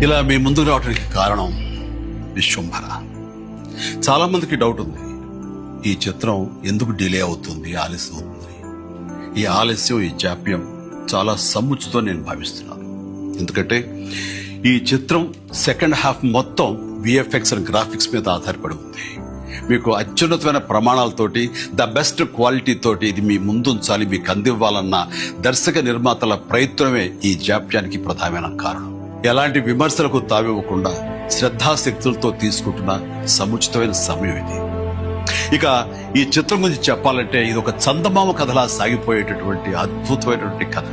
ఇలా మీ ముందుకు రావడానికి కారణం విశ్వంభర. చాలా మందికి డౌట్ ఉంది, ఈ చిత్రం ఎందుకు డిలే అవుతుంది, ఆలస్యం అవుతుంది. ఈ ఆలస్యం, ఈ జాప్యం చాలా సముచితం నేను భావిస్తున్నాను. ఎందుకంటే ఈ చిత్రం సెకండ్ హాఫ్ మొత్తం విఎఫ్ఎక్స్ అండ్ గ్రాఫిక్స్ మీద ఆధారపడి ఉంది. మీకు అత్యున్నతమైన ప్రమాణాలతోటి, ద బెస్ట్ క్వాలిటీ తోటి ఇది మీ ముందుంచాలి, మీకు అందివ్వాలన్న దర్శక నిర్మాతల ప్రయత్నమే ఈ జాప్యానికి ప్రధానమైన కారణం. ఎలాంటి విమర్శలకు తావివ్వకుండా శ్రద్ధాశక్తులతో తీసుకుంటున్న సముచితమైన సమయం ఇది. ఇక ఈ చిత్రం గురించి చెప్పాలంటే ఇది ఒక చందమామ కథలా సాగిపోయేటటువంటి అద్భుతమైనటువంటి కథ.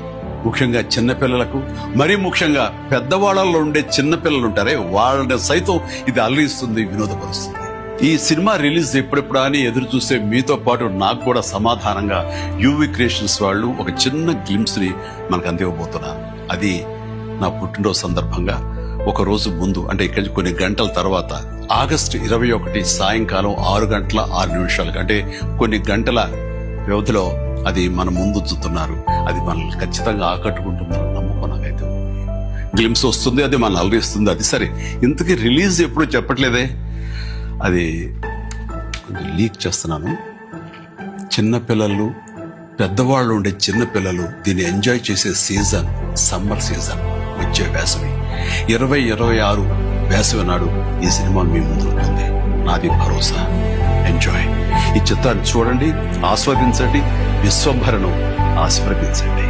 ముఖ్యంగా చిన్నపిల్లలకు, మరీ ముఖ్యంగా పెద్దవాళ్లలో ఉండే చిన్నపిల్లలు ఉంటారే, వాళ్ళని సైతం ఇది అలరిస్తుంది, వినోదపరుస్తుంది. ఈ సినిమా రిలీజ్ ఎప్పుడెప్పుడా అని ఎదురు చూసే మీతో పాటు నాకు కూడా సమాధానంగా యూవి క్రియేషన్స్ వాళ్ళు ఒక చిన్న గ్లిమ్స్ ని మనకు అందివ్వబోతున్నారు. అది నా పుట్టినరోజు సందర్భంగా ఒక రోజు ముందు, అంటే ఇక్కడి కొన్ని గంటల తర్వాత ఆగస్టు 21 సాయంకాలం 6:06 అంటే కొన్ని గంటల వ్యవధిలో అది మన ముందు చూస్తున్నారు. అది మనల్ని ఖచ్చితంగా ఆకట్టుకుంటుందని నమ్మకం నాకైతే ఉంది. గ్లిమ్స్ వస్తుంది, అది మనల్ని అలరిస్తుంది. అది సరే, ఇంతకీ రిలీజ్ ఎప్పుడు చెప్పట్లేదే, అది లీక్ చేస్తున్నాను. చిన్నపిల్లలు, పెద్దవాళ్ళు ఉండే చిన్నపిల్లలు దీన్ని ఎంజాయ్ చేసే సీజన్ సమ్మర్ సీజన్, వచ్చే వేసవి 2026 వేసవి నాడు ఈ సినిమా మీ ముందు ఉంటుంది. నాది భరోసా. ఎంజాయ్. ఈ చిత్రాన్ని చూడండి, ఆస్వాదించండి, విశ్వంభరను ఆస్వాదించండి.